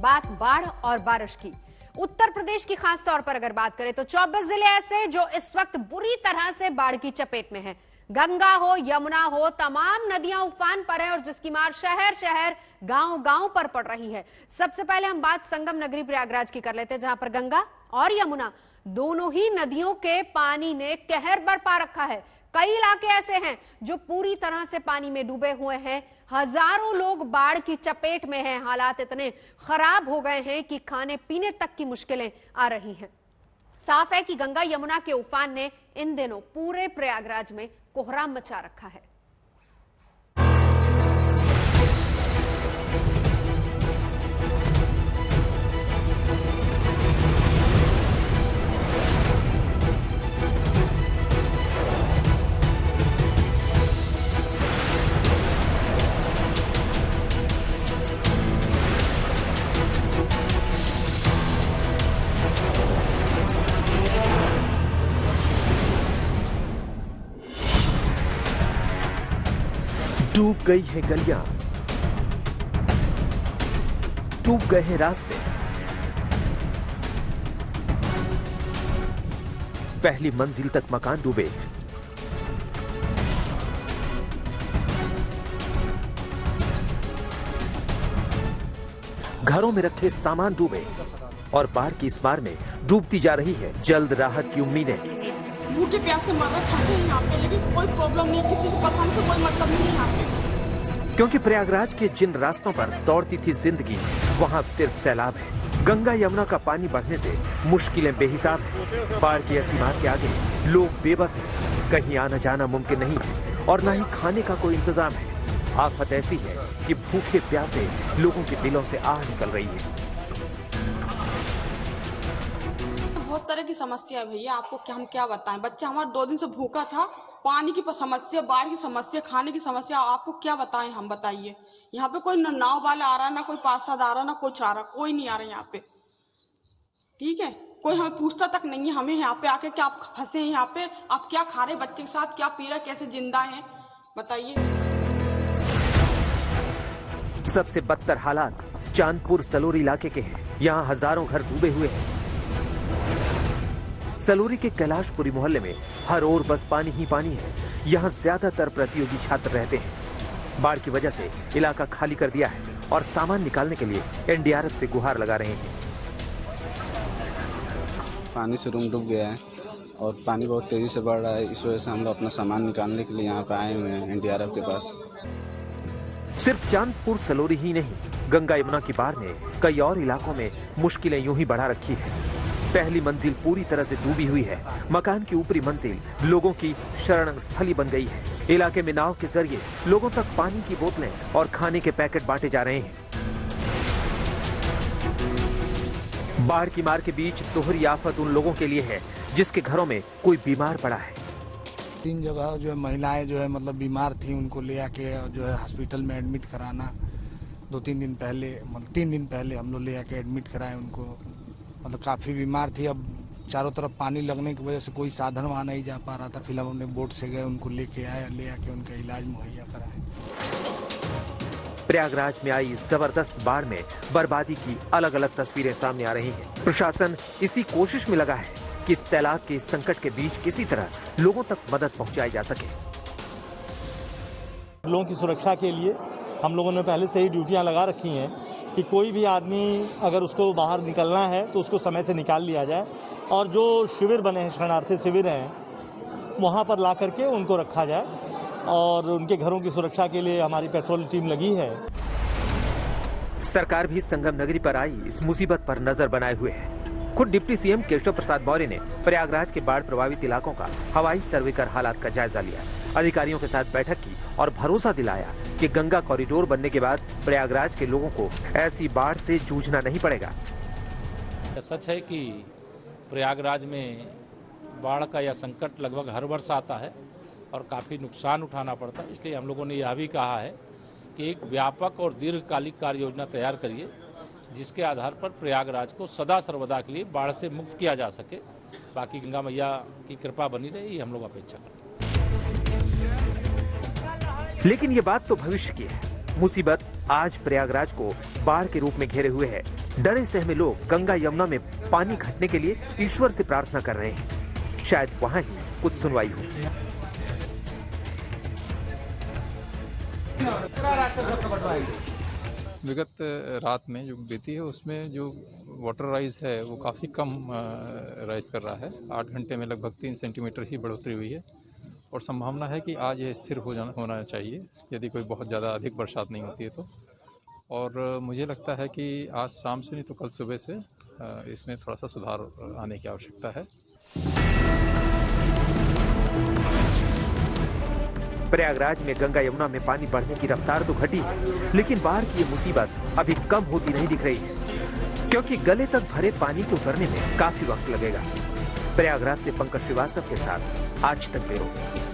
बात बाढ़ और बारिश की। उत्तर प्रदेश की खास तौर पर अगर बात करें तो 24 जिले ऐसे जो इस वक्त बुरी तरह से बाढ़ की चपेट में हैं। गंगा हो, यमुना हो, तमाम नदियां उफान पर हैं और जिसकी मार शहर शहर, गांव गांव पर पड़ रही है। सबसे पहले हम बात संगम नगरी प्रयागराज की कर लेते हैं, जहां पर गंगा और यमुना दोनों ही नदियों के पानी ने कहर बरपा रखा है। कई इलाके ऐसे हैं जो पूरी तरह से पानी में डूबे हुए हैं। हजारों लोग बाढ़ की चपेट में हैं। हालात इतने खराब हो गए हैं कि खाने पीने तक की मुश्किलें आ रही हैं। साफ है कि गंगा यमुना के उफान ने इन दिनों पूरे प्रयागराज में कोहराम मचा रखा है। डूब गई है गलियां, डूब गए हैं रास्ते। पहली मंजिल तक मकान डूबे, घरों में रखे सामान डूबे और बाढ़ की इस मार में डूबती जा रही है जल्द राहत की उम्मीदें। भूखे प्यासे मदद फंसे यहाँ पे, लेकिन कोई प्रॉब्लम नहीं, किसी को पता नहीं, कोई मतलब नहीं यहाँ पे। क्योंकि प्रयागराज के जिन रास्तों पर दौड़ती थी जिंदगी, वहाँ सिर्फ सैलाब है। गंगा यमुना का पानी बढ़ने से मुश्किलें बेहिसाब हैं। बाढ़ की ऐसी मार के आगे लोग बेबस हैं। कहीं आना जाना मुमकिन नहीं है और न ही खाने का कोई इंतजाम है। आफत ऐसी है कि भूखे प्यासे लोगों के दिलों से आह निकल रही है। बहुत तरह की समस्या है भैया, आपको हम क्या बताएं। बच्चा हमारा 2 दिन से भूखा था। पानी की समस्या, बाढ़ की समस्या, खाने की समस्या, आपको क्या बताएं हम, बताइए। यहाँ पे कोई न नाव वाला आ रहा, ना कोई पार्षद आ रहा, ना कुछ आ रहा, कोई नहीं आ रहा यहाँ पे। ठीक है, कोई हमें पूछता तक नहीं है हमें यहाँ पे आके कि आप फंसे हैं यहाँ पे, आप क्या खा रहे बच्चे के साथ, क्या पी रहे, कैसे जिंदा हैं, बताइए। सबसे बदतर हालात चांदपुर सलोरी इलाके के हैं। यहाँ हजारों घर डूबे हुए हैं। सलोरी के कैलाशपुरी मोहल्ले में हर ओर बस पानी ही पानी है। यहाँ ज्यादातर प्रतियोगी छात्र रहते हैं। बाढ़ की वजह से इलाका खाली कर दिया है और सामान निकालने के लिए एनडीआरएफ से गुहार लगा रहे हैं। पानी से रूम डूब गया है और पानी बहुत तेजी से बढ़ रहा है। इस वजह से हम लोग अपना सामान निकालने के लिए यहाँ पे आए हुए हैं एनडीआरएफ के पास। सिर्फ चांदपुर सलोरी ही नहीं, गंगा यमुना की बाढ़ ने कई और इलाकों में मुश्किलें यूं ही बढ़ा रखी है। पहली मंजिल पूरी तरह से डूबी हुई है। मकान की ऊपरी मंजिल लोगों की शरण स्थली बन गई है। इलाके में नाव के जरिए लोगों तक पानी की बोतलें और खाने के पैकेट बांटे जा रहे हैं। बाढ़ की मार के बीच दोहरी आफत उन लोगों के लिए है जिसके घरों में कोई बीमार पड़ा है। 3 जगह जो है महिलाएं जो है मतलब बीमार थी, उनको ले आके जो है हॉस्पिटल में एडमिट कराना। 2-3 दिन पहले, मतलब 3 दिन पहले हम लोग ले आके एडमिट कराए उनको। मतलब काफी बीमार थी। अब चारों तरफ पानी लगने की वजह से कोई साधन वहाँ नहीं जा पा रहा था। फिर हम अपने बोट से गए, उनको लेके आए, ले आके उनका इलाज मुहैया कराए। प्रयागराज में आई जबरदस्त बाढ़ में बर्बादी की अलग अलग तस्वीरें सामने आ रही हैं। प्रशासन इसी कोशिश में लगा है कि सैलाब के संकट के बीच किसी तरह लोगों तक मदद पहुंचाई जा सके। लोगों की सुरक्षा के लिए हम लोगों ने पहले से ही ड्यूटियां लगा रखी हैं कि कोई भी आदमी अगर उसको बाहर निकलना है तो उसको समय से निकाल लिया जाए और जो शिविर बने हैं, शरणार्थी शिविर हैं, वहाँ पर ला करके उनको रखा जाए और उनके घरों की सुरक्षा के लिए हमारी पेट्रोल टीम लगी है। सरकार भी संगम नगरी पर आई इस मुसीबत पर नजर बनाए हुए है। खुद डिप्टी सीएम केशव प्रसाद मौर्य ने प्रयागराज के बाढ़ प्रभावित इलाकों का हवाई सर्वे कर हालात का जायजा लिया। अधिकारियों के साथ बैठक की और भरोसा दिलाया कि गंगा कॉरिडोर बनने के बाद प्रयागराज के लोगों को ऐसी बाढ़ से जूझना नहीं पड़ेगा। सच है कि प्रयागराज में बाढ़ का यह संकट लगभग हर वर्ष आता है और काफ़ी नुकसान उठाना पड़ता है। इसलिए हम लोगों ने यह भी कहा है कि एक व्यापक और दीर्घकालिक कार्य योजना तैयार करिए जिसके आधार पर प्रयागराज को सदा सर्वदा के लिए बाढ़ से मुक्त किया जा सके। बाकी गंगा मैया की कृपा बनी रहे, ये हम लोग अपेक्षा करते हैं। लेकिन ये बात तो भविष्य की है। मुसीबत आज प्रयागराज को बाढ़ के रूप में घेरे हुए है। डरे सहमे लोग गंगा यमुना में पानी घटने के लिए ईश्वर से प्रार्थना कर रहे हैं। शायद वहां ही कुछ सुनवाई हो। विगत रात में जो बीती है उसमें जो वाटर राइज है वो काफ़ी कम राइज कर रहा है। 8 घंटे में लगभग 3 सेंटीमीटर ही बढ़ोतरी हुई है और संभावना है कि आज ये स्थिर होना चाहिए यदि कोई बहुत ज़्यादा अधिक बरसात नहीं होती है तो। और मुझे लगता है कि आज शाम से नहीं तो कल सुबह से इसमें थोड़ा सा सुधार आने की आवश्यकता है। प्रयागराज में गंगा यमुना में पानी बढ़ने की रफ्तार तो घटी है, लेकिन बाढ़ की ये मुसीबत अभी कम होती नहीं दिख रही है, क्योंकि गले तक भरे पानी को उतरने में काफी वक्त लगेगा। प्रयागराज से पंकज श्रीवास्तव के साथ आज तक ब्यूरो।